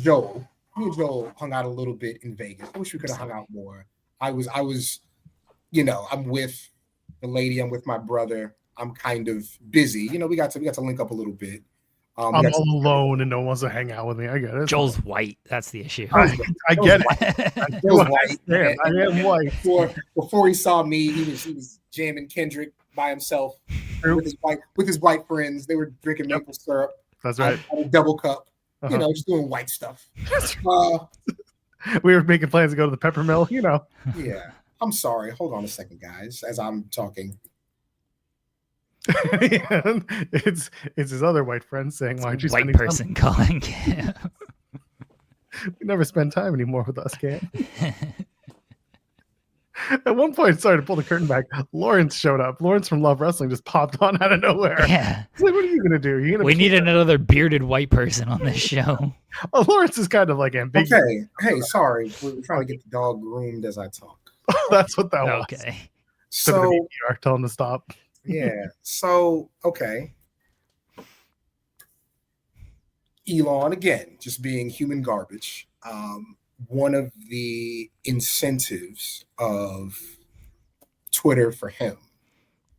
Joel. Me and Joel hung out a little bit in Vegas. I wish we could have hung out more. I was, I'm with the lady. I'm with my brother. I'm kind of busy. We got to link up a little bit. I'm all alone and no one wants to hang out with me. I get it. Joel's white. That's the issue. I get it. Joel's white. I am white. Before he saw me, he was jamming Kendrick by himself with his white friends. They were drinking maple syrup. That's right. A double cup. Just doing white stuff. We were making plans to go to the pepper mill. Yeah. I'm sorry. Hold on a second, guys. As I'm talking. It's his other white friend saying, "Why aren't you white person calling?" You never spend time anymore with us, Cam. At one point, sorry to pull the curtain back, Lawrence showed up. Lawrence from Love Wrestling just popped on out of nowhere. Yeah. He's like, what are you going to do? We need another bearded white person on this show. Lawrence is kind of like ambiguous. Okay. Hey, sorry. We're trying to get the dog groomed as I talk. That's what that was. Okay. So, tell him to stop. Yeah. So, okay. Elon, again, just being human garbage. One of the incentives of Twitter for him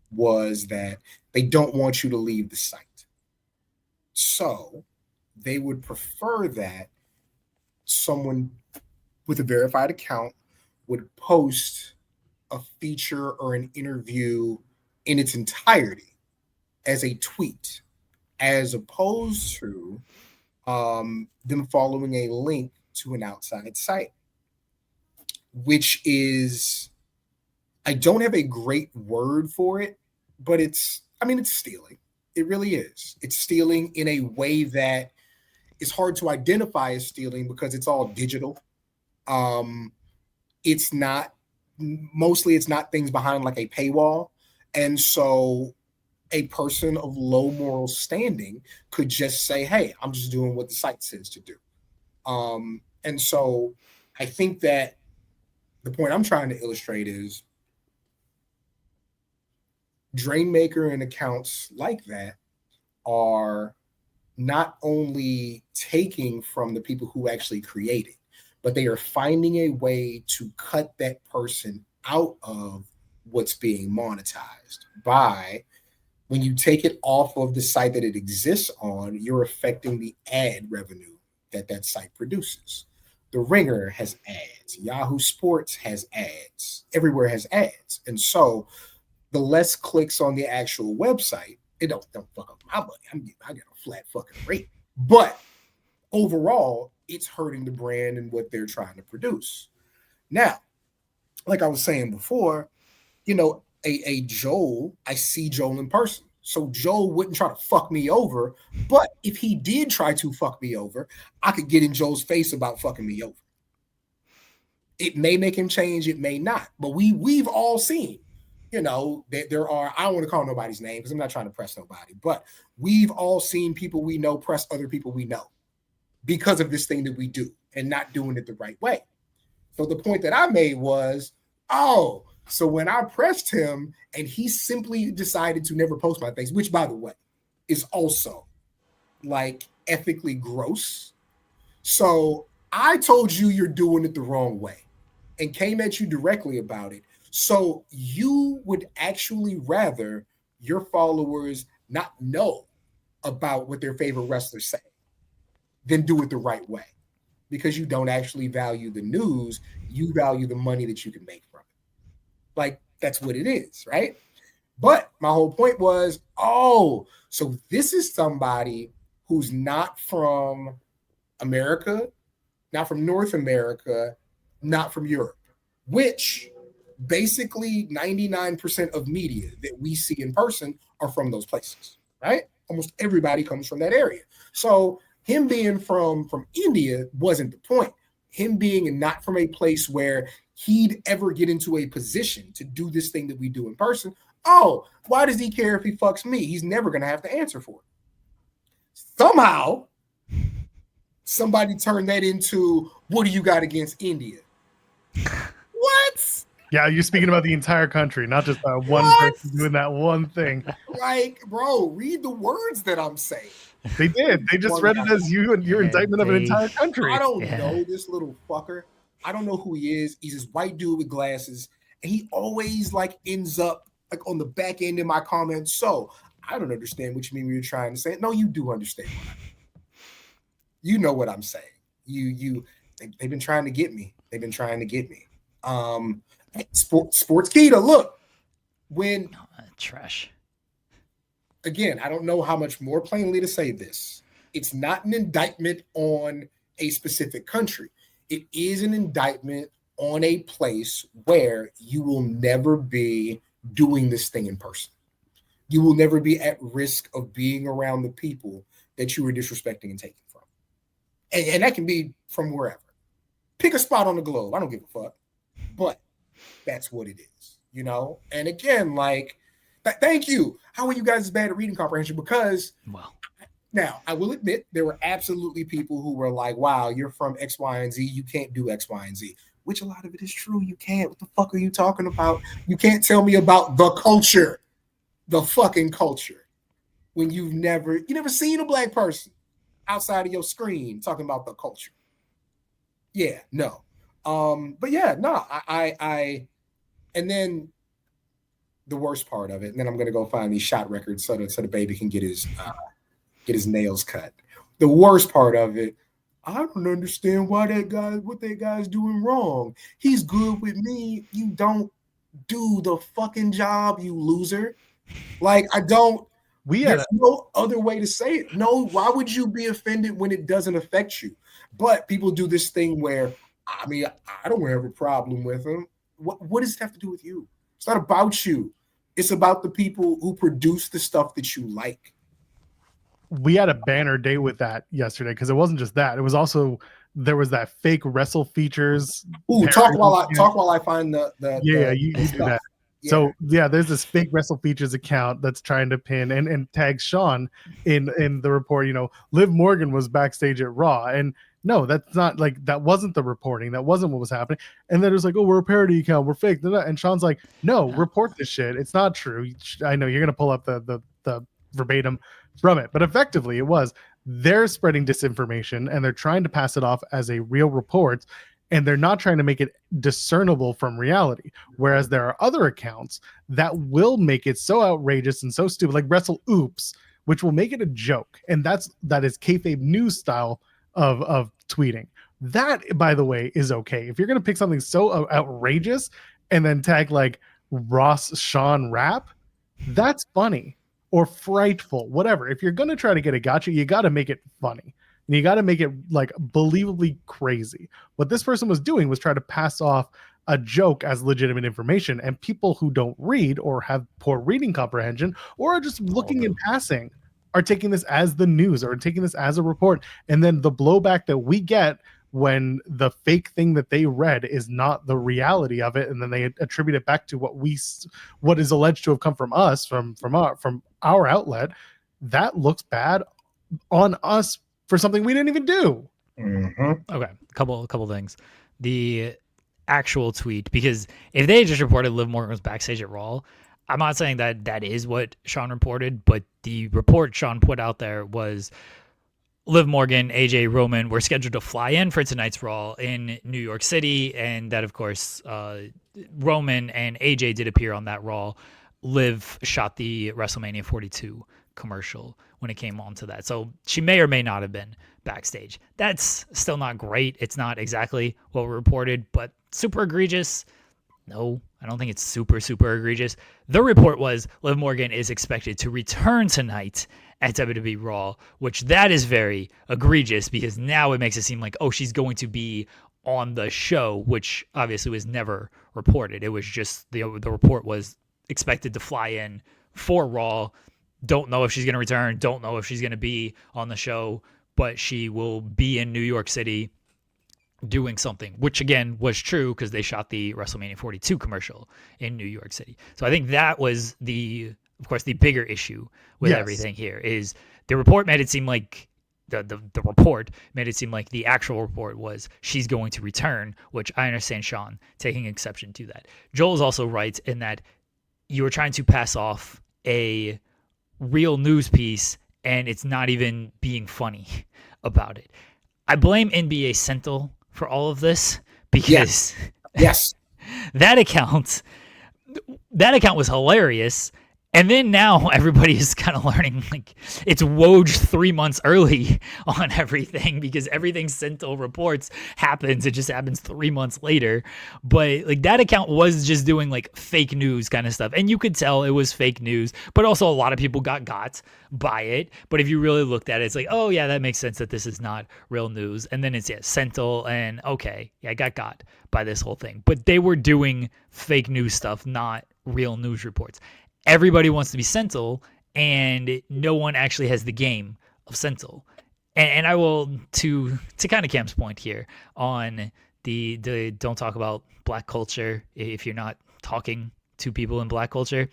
was that they don't want you to leave the site. So they would prefer that someone with a verified account would post a feature or an interview in its entirety as a tweet, as opposed to them following a link to an outside site, which is, I don't have a great word for it, but it's stealing. It really is. It's stealing in a way that is hard to identify as stealing because it's all digital. It's not things behind like a paywall. And so a person of low moral standing could just say, hey, I'm just doing what the site says to do. And so I think that the point I'm trying to illustrate is Drainmaker and accounts like that are not only taking from the people who actually create it, but they are finding a way to cut that person out of what's being monetized by, when you take it off of the site that it exists on, you're affecting the ad revenue that site produces. The Ringer has ads. Yahoo Sports has ads. Everywhere has ads. And so the less clicks on the actual website, it don't fuck up my money. I get a flat fucking rate. But overall, it's hurting the brand and what they're trying to produce. Now, like I was saying before, a Joel, I see Joel in person. So Joel wouldn't try to fuck me over. But if he did try to fuck me over, I could get in Joel's face about fucking me over. It may make him change. It may not. But we've all seen, that there are, I don't want to call nobody's name because I'm not trying to press nobody, but we've all seen people we know press other people we know because of this thing that we do and not doing it the right way. So the point that I made was, so when I pressed him and he simply decided to never post my things, which, by the way, is also like ethically gross. So I told you you're doing it the wrong way and came at you directly about it. So you would actually rather your followers not know about what their favorite wrestlers say than do it the right way, because you don't actually value the news. You value the money that you can make from it. Like, that's what it is, right? But my whole point was, so this is somebody who's not from America, not from North America, not from Europe, which basically 99% of media that we see in person are from those places, right? Almost everybody comes from that area. So him being from India wasn't the point. Him being not from a place where he'd ever get into a position to do this thing that we do in person. Why does he care if he fucks me? He's never going to have to answer for it. Somehow, somebody turned that into, what do you got against India? What? Yeah, you're speaking about the entire country, not just one person doing that one thing. Like, bro, read the words that I'm saying. They did. They just read it as your indictment of an entire country. I don't know this little fucker. I don't know who he is. He's this white dude with glasses, and he always like ends up like on the back end in my comments. So I don't understand what you mean when you're trying to say it. No, you do understand what I mean. You know what I'm saying. They've been trying to get me. They've been trying to get me. Sports Keita, look, when trash. Again, I don't know how much more plainly to say this. It's not an indictment on a specific country. It is an indictment on a place where you will never be doing this thing in person. You will never be at risk of being around the people that you were disrespecting and taking from. And that can be from wherever. Pick a spot on the globe. I don't give a fuck. But that's what it is, you know? And again, like, thank you. How are you guys bad at reading comprehension? Because now I will admit there were absolutely people who were like, wow, you're from X, Y, and Z. You can't do X, Y, and Z, which a lot of it is true. You can't. What the fuck are you talking about? You can't tell me about the culture, the fucking culture, when you never seen a black person outside of your screen talking about the culture. Yeah, no. But yeah, no, I and then the worst part of it, and then I'm gonna go find these shot records so the baby can get his nails cut. The worst part of it, I don't understand what that guy's doing wrong. He's good with me. You don't do the fucking job, you loser. Like, I don't. There's no other way to say it. No, why would you be offended when it doesn't affect you? But people do this thing where, I mean, I don't have a problem with him. What does it have to do with you? It's not about you. It's about the people who produce the stuff that you like. We had a banner day with that yesterday because it wasn't just that. It was also there was that fake wrestle features. Ooh, talk while I find the you do that. Yeah. So yeah, there's this fake Wrestle Features account that's trying to pin and tag Sean in the report. You know, Liv Morgan was backstage at Raw, and no, that's not like that wasn't the reporting. That wasn't what was happening. And then it was like, oh, we're a parody account, we're fake. And Sean's like, no, report this shit. It's not true. I know you're gonna pull up the verbatim from it, but effectively it was they're spreading disinformation and they're trying to pass it off as a real report. And they're not trying to make it discernible from reality. Whereas there are other accounts that will make it so outrageous and so stupid, like Wrestle Oops, which will make it a joke. And that is kayfabe news style of tweeting. That, by the way, is okay. If you're going to pick something so outrageous and then tag like Ross Sean Rap, that's funny or frightful, whatever. If you're going to try to get a gotcha, you got to make it funny. And you got to make it like believably crazy. What this person was doing was try to pass off a joke as legitimate information, and people who don't read or have poor reading comprehension or are just looking in passing are taking this as the news or taking this as a report. And then the blowback that we get when the fake thing that they read is not the reality of it, and then they attribute it back to what is alleged to have come from us, from our outlet, that looks bad on us for something we didn't even do. Mm-hmm. Okay, couple things. The actual tweet, because if they just reported Liv Morgan was backstage at Raw, I'm not saying that is what Sean reported, but the report Sean put out there was Liv Morgan, AJ, Roman were scheduled to fly in for tonight's Raw in New York City, and that, of course, Roman and AJ did appear on that Raw. Liv shot the WrestleMania 42 commercial when it came on to that. So she may or may not have been backstage. That's still not great. It's not exactly what we reported, but super egregious. No, I don't think it's super egregious. The report was Liv Morgan is expected to return tonight at WWE Raw, which that is very egregious because now it makes it seem like, oh, she's going to be on the show, which obviously was never reported. It was just the report was expected to fly in for Raw. Don't know if she's going to return. Don't know if she's going to be on the show, but she will be in New York City doing something, which again was true because they shot the WrestleMania 42 commercial in New York City. So I think that was of course, the bigger issue with everything here is the report made it seem like the report made it seem like the actual report was she's going to return, which I understand Sean taking exception to that. Joel is also right in that you were trying to pass off a real news piece and it's not even being funny about it. I blame NBA Central for all of this because yes. that account was hilarious. And then now everybody is kind of learning, like, it's Woj 3 months early on everything because everything Central reports happens. It just happens 3 months later. But like that account was just doing like fake news kind of stuff. And you could tell it was fake news, but also a lot of people got by it. But if you really looked at it, it's like, oh yeah, that makes sense that this is not real news. And then it's Central and okay, yeah, I got by this whole thing. But they were doing fake news stuff, not real news reports. Everybody wants to be Central, and no one actually has the game of Central. And I will, to kind of Cam's point here on the don't talk about black culture if you're not talking to people in black culture.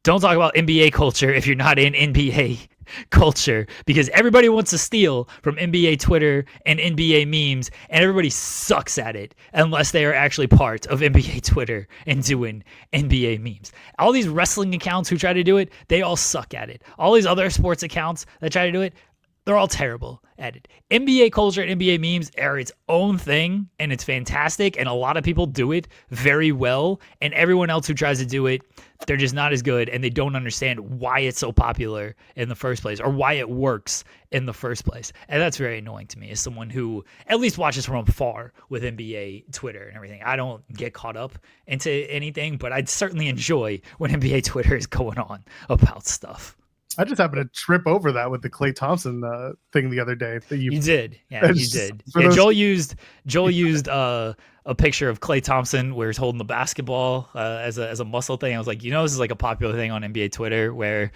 Don't talk about NBA culture if you're not in NBA culture, because everybody wants to steal from NBA Twitter and NBA memes, and everybody sucks at it unless they are actually part of NBA Twitter and doing NBA memes. All these wrestling accounts who try to do it, they all suck at it. All these other sports accounts that try to do it, they're all terrible at it. NBA culture and NBA memes are its own thing, and it's fantastic, and a lot of people do it very well, and everyone else who tries to do it, they're just not as good, and they don't understand why it's so popular in the first place or why it works in the first place. And that's very annoying to me as someone who at least watches from afar with NBA Twitter and everything. I don't get caught up into anything, but I'd certainly enjoy when NBA Twitter is going on about stuff. I just happened to trip over that with the Klay Thompson thing the other day. That you did, yeah, you did. Yeah, Joel used a picture of Klay Thompson where he's holding the basketball as a muscle thing. I was like, this is like a popular thing on NBA Twitter where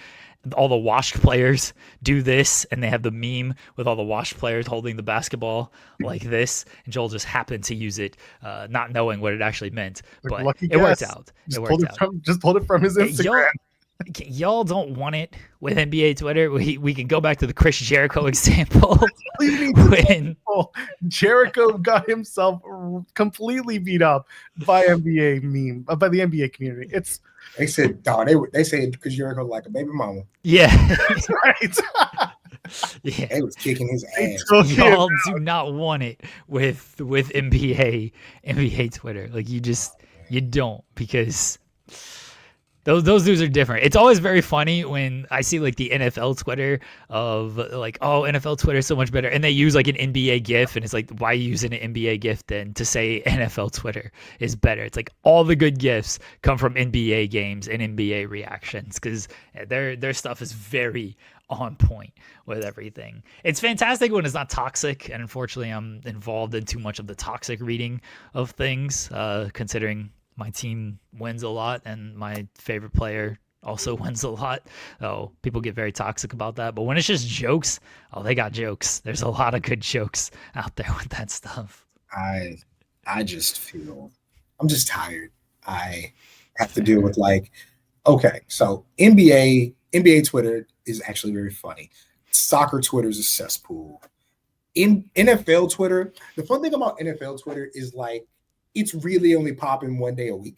all the washed players do this, and they have the meme with all the washed players holding the basketball like this. And Joel just happened to use it, not knowing what it actually meant, but it worked out. Just pulled it from his Instagram. Y'all don't want it with NBA Twitter. We can go back to the Chris Jericho example. When Jericho got himself completely beat up by the NBA community. They said, they said Chris Jericho like a baby mama. Yeah. Right. Yeah. They was kicking his ass. Y'all do not want it with NBA Twitter. Like you don't, because those dudes are different. It's always very funny when I see like the NFL Twitter of like, oh, NFL Twitter is so much better, and they use like an NBA GIF, and it's like, why are you using an NBA GIF then to say NFL Twitter is better? It's like all the good GIFs come from NBA games and NBA reactions, because their stuff is very on point with everything. It's fantastic when it's not toxic, and unfortunately I'm involved in too much of the toxic reading of things, considering my team wins a lot and my favorite player also wins a lot. So people get very toxic about that. But when it's just jokes, they got jokes. There's a lot of good jokes out there with that stuff. I just feel I'm just tired. I have to deal with so NBA Twitter is actually very funny. Soccer Twitter is a cesspool. In NFL Twitter, the fun thing about NFL Twitter is it's really only popping one day a week.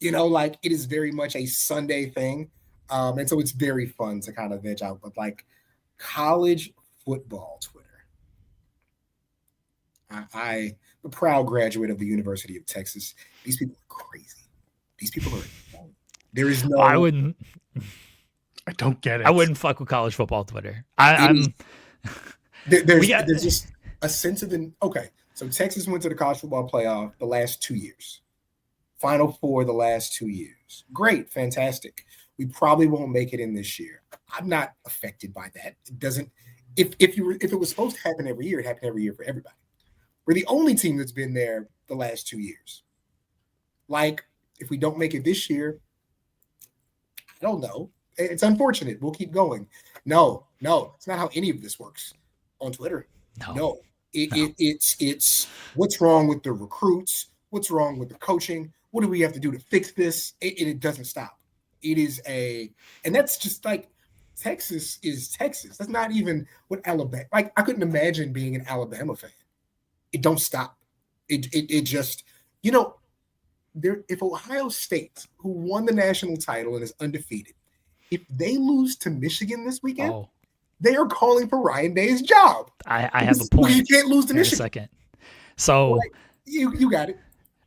It is very much a Sunday thing. And so it's very fun to kind of veg out. But college football Twitter, I'm a proud graduate of the University of Texas. These people are crazy. These people are there is no. I wouldn't. I don't get it. I wouldn't fuck with college football Twitter. There's just a sense of okay. So Texas went to the college football playoff the last 2 years. Final Four the last 2 years. Great, fantastic. We probably won't make it in this year. I'm not affected by that. It doesn't. If it was supposed to happen every year, it happened every year for everybody. We're the only team that's been there the last 2 years. If we don't make it this year, I don't know. It's unfortunate. We'll keep going. No, it's not how any of this works on Twitter. No. It's what's wrong with the recruits? What's wrong with the coaching? What do we have to do to fix this? It doesn't stop. It is and that's just Texas is Texas. That's not even what Alabama. I couldn't imagine being an Alabama fan. It don't stop. It just if Ohio State, who won the national title and is undefeated, If they lose to Michigan this weekend, Oh, they are calling for Ryan Day's job. I have a point. You can't lose to in a Michigan. second. So Like, you got it.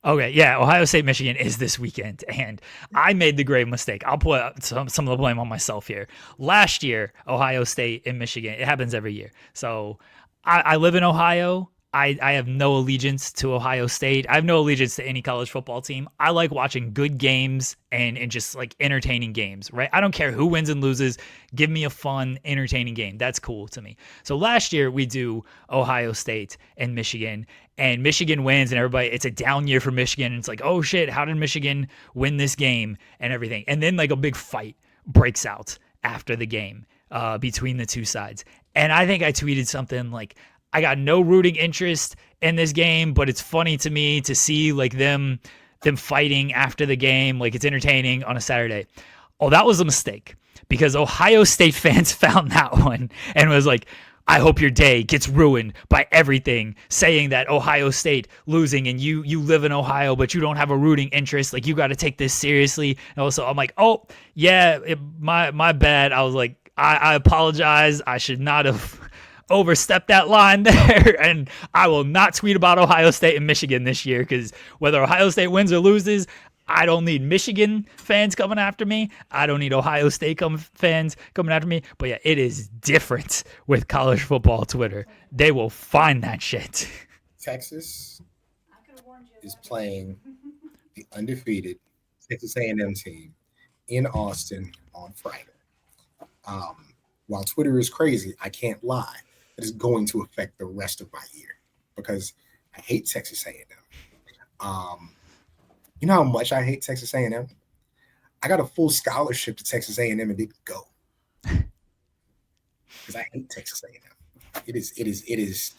okay, yeah, Ohio State Michigan is this weekend, and I made the grave mistake. I'll put some of the blame on myself here. Last year, Ohio State and Michigan, it happens every year. So I live in Ohio. I have no allegiance to Ohio State. I have no allegiance to any college football team. I like watching good games and just like entertaining games, right? I don't care who wins and loses. Give me a fun, entertaining game. That's cool to me. So last year we do Ohio State and Michigan wins, and everybody, it's a down year for Michigan. It's like, oh shit, how did Michigan win this game and everything? And then like a big fight breaks out after the game between the two sides. And I think I tweeted something like, I got no rooting interest in this game, but it's funny to me to see like them fighting after the game. Like it's entertaining on a Saturday. Oh, that was a mistake because Ohio State fans found that one and was like, I hope your day gets ruined by everything, saying that Ohio State losing and you live in Ohio, but you don't have a rooting interest. Like you got to take this seriously. And also I'm like, oh yeah, my bad. I was like, I apologize. I should not have overstepped that line there, and I will not tweet about Ohio State and Michigan this year because whether Ohio State wins or loses, I don't need Michigan fans coming after me. I don't need Ohio State fans coming after me. But yeah, it is different with college football Twitter. They will find that shit. Texas is playing the undefeated Texas A&M team in Austin on Friday. While Twitter is crazy, I can't lie. It is going to affect the rest of my year because I hate Texas A&M. You know how much I hate Texas A&M? I got a full scholarship to Texas A&M and didn't go because I hate Texas A&M. It is.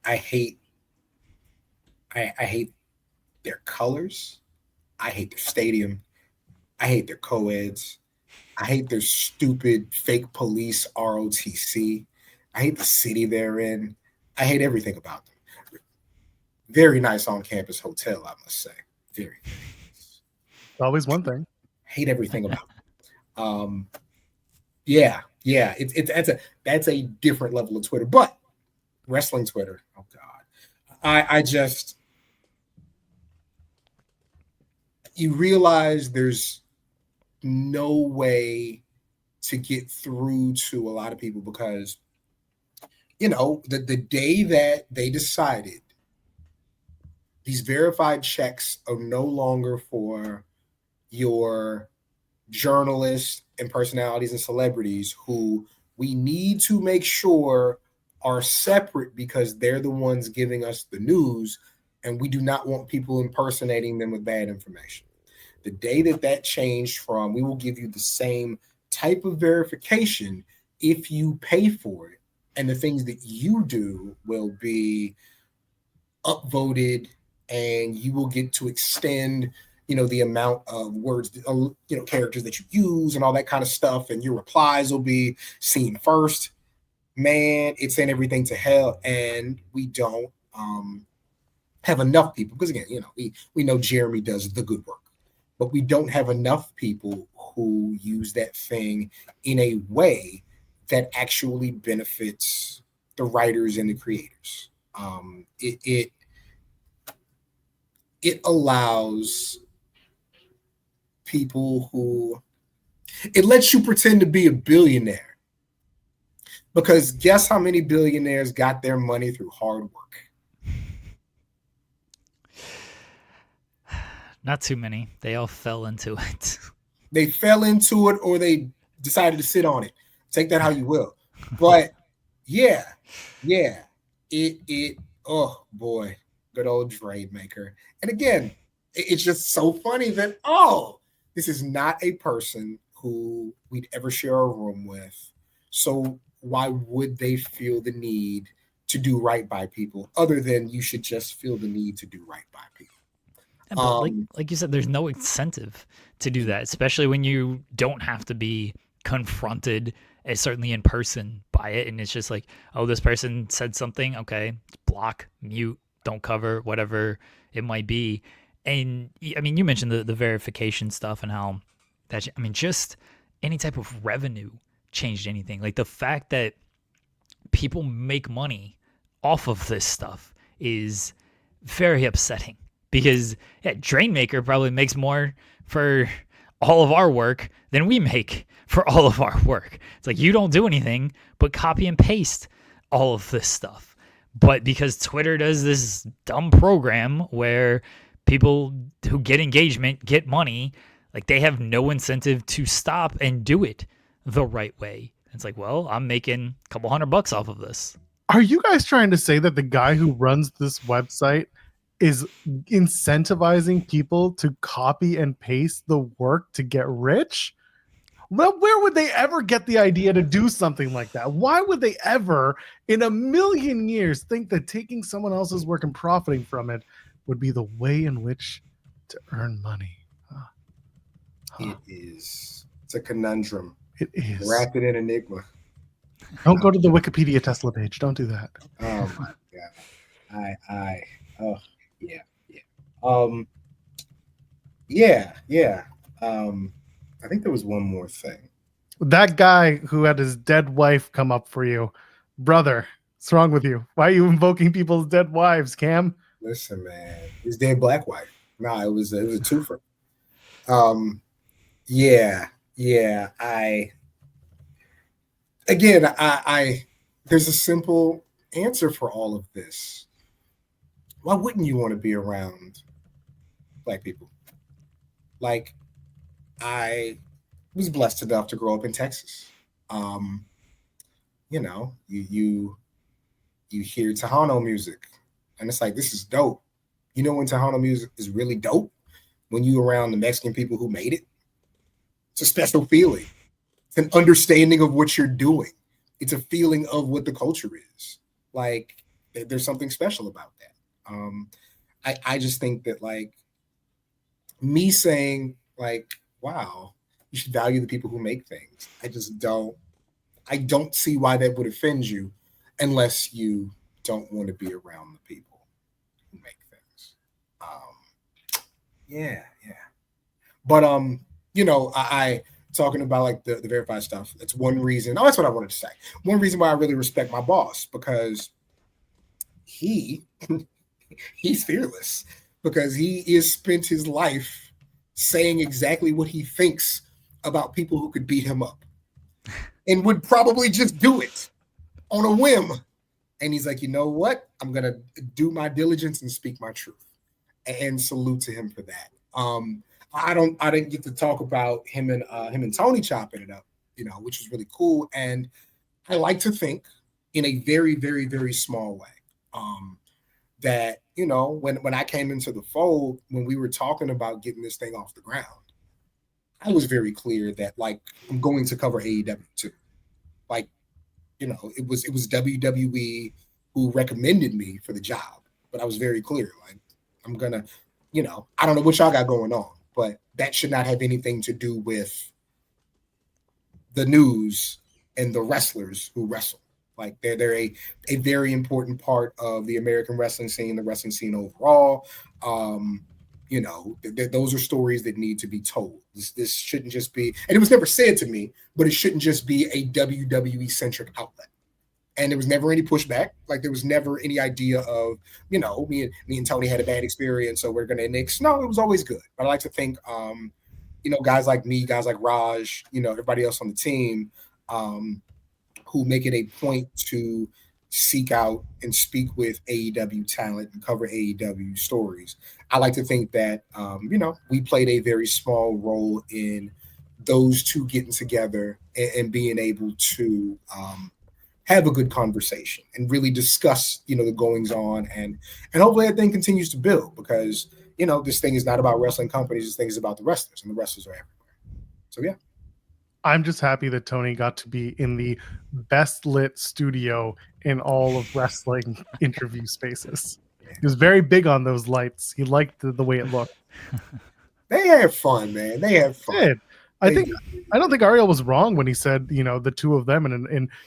I hate their colors. I hate their stadium. I hate their co-eds. I hate their stupid fake police ROTC. I hate the city they're in. I hate everything about them. Very nice on-campus hotel, I must say. Very, very nice. Always one thing. Hate everything about them. Yeah. That's a different level of Twitter. But wrestling Twitter, oh God. I just you realize there's no way to get through to a lot of people because the day that they decided these verified checks are no longer for your journalists and personalities and celebrities who we need to make sure are separate because they're the ones giving us the news and we do not want people impersonating them with bad information. The day that changed from we will give you the same type of verification if you pay for it, and the things that you do will be upvoted and you will get to extend, the amount of words, characters that you use and all that kind of stuff. And your replies will be seen first. Man, it sent everything to hell. And we don't have enough people because again, we know Jeremy does the good work, but we don't have enough people who use that thing in a way that actually benefits the writers and the creators. It allows people who it lets you pretend to be a billionaire because guess how many billionaires got their money through hard work? Not too many. They all fell into it. They fell into it or they decided to sit on it. Take that how you will. But yeah. Oh boy, good old trade maker. And again, it's just so funny that, this is not a person who we'd ever share a room with. So why would they feel the need to do right by people other than you should just feel the need to do right by people? But like you said, there's no incentive to do that, especially when you don't have to be confronted, certainly in person, by it. And it's just like, oh, this person said something. Okay, block, mute, don't cover, whatever it might be. And I mean, you mentioned the verification stuff and how just any type of revenue changed anything. Like the fact that people make money off of this stuff is very upsetting because Drainmaker probably makes more for all of our work than we make for all of our work. It's like you don't do anything but copy and paste all of this stuff. But because Twitter does this dumb program where people who get engagement get money, like they have no incentive to stop and do it the right way. It's like, well, I'm making a couple $100 off of this. Are you guys trying to say that the guy who runs this website is incentivizing people to copy and paste the work to get rich? Well, where would they ever get the idea to do something like that? Why would they ever, in a million years, think that taking someone else's work and profiting from it would be the way in which to earn money? It is. It's a conundrum. It is. Wrapped in enigma. Don't go to the Wikipedia Tesla page. Don't do that. Oh my god. I think there was one more thing. That guy who had his dead wife come up for you, brother, what's wrong with you? Why are you invoking people's dead wives, Cam? Listen, man, his dead black wife. No, it was a twofer. I there's a simple answer for all of this. Why wouldn't you want to be around black people? Like, I was blessed enough to grow up in Texas. You know, you hear Tejano music, and it's like, this is dope. You know when Tejano music is really dope? When you around the Mexican people who made it. It's a special feeling. It's an understanding of what you're doing. It's a feeling of what the culture is. Like, there's something special about that. I just think that, like, me saying, like, wow, you should value the people who make things. I don't see why that would offend you unless you don't want to be around the people who make things. But you know, I talking about like the verified stuff. That's one reason. Oh, that's what I wanted to say. One reason why I really respect my boss, because he's fearless, because he has spent his life saying exactly what he thinks about people who could beat him up and would probably just do it on a whim. And he's like, you know what? I'm going to do my diligence and speak my truth, and salute to him for that. I didn't get to talk about him and Tony chopping it up, you know, which was really cool. And I like to think in a very, very, very small way, that, you know, when I came into the fold, when we were talking about getting this thing off the ground, I was very clear that, like, I'm going to cover AEW too. Like, you know, it was WWE who recommended me for the job, but I was very clear, like, I'm gonna, you know, I don't know what y'all got going on, but that should not have anything to do with the news and the wrestlers who wrestle. Like, they're a very important part of the American wrestling scene, the wrestling scene overall. You know, those are stories that need to be told. This shouldn't just be, and it was never said to me, but it shouldn't just be a WWE-centric outlet. And there was never any pushback. Like, there was never any idea of, you know, me and Tony had a bad experience, so we're going to nix. No, it was always good. But I like to think, you know, guys like me, guys like Raj, you know, everybody else on the team, who make it a point to seek out and speak with AEW talent and cover AEW stories. I like to think that, you know, we played a very small role in those two getting together and being able to have a good conversation and really discuss, you know, the goings on, and hopefully that thing continues to build, because, you know, this thing is not about wrestling companies. This thing is about the wrestlers, and the wrestlers are everywhere. So, yeah. I'm just happy that Tony got to be in the best lit studio in all of wrestling interview spaces. He was very big on those lights. He liked the way it looked. They had fun, man. They had fun. I don't think Ariel was wrong when he said, you know, the two of them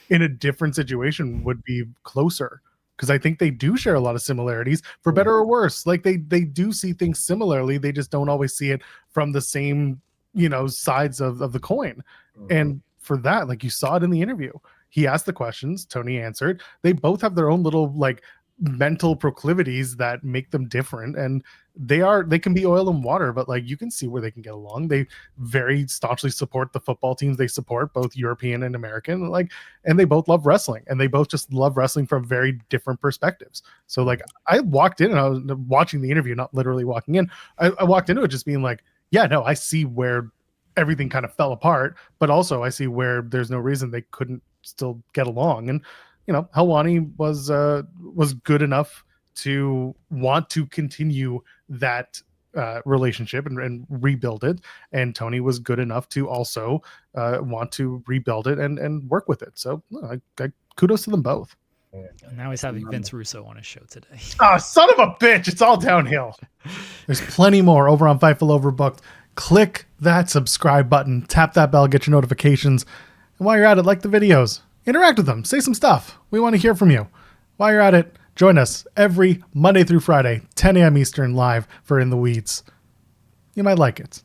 in a different situation would be closer, because I think they do share a lot of similarities, for better or worse. Like, they do see things similarly. They just don't always see it from the same, you know, sides of the coin. And for that, like, you saw it in the interview. He asked the questions, Tony answered. They both have their own little like mental proclivities that make them different, and they can be oil and water, but like you can see where they can get along. They very staunchly support the football teams they support, both European and American, like, and they both love wrestling, and they both just love wrestling from very different perspectives. So like I walked in and I was watching the interview, not literally walking in. I walked into it just being like, yeah, no, I see where everything kind of fell apart, but also I see where there's no reason they couldn't still get along. And Helwani was good enough to want to continue that relationship and rebuild it, and Tony was good enough to also want to rebuild it and work with it. So I kudos to them both. Now he's having Vince Russo on his show today. Oh, son of a bitch! It's all downhill. There's plenty more over on Fightful Overbooked. Click that subscribe button, tap that bell, get your notifications, and while you're at it, like the videos, interact with them, say some stuff. We want to hear from you. While you're at it, join us every Monday through Friday, 10 a.m. Eastern, live for In the Weeds. You might like it.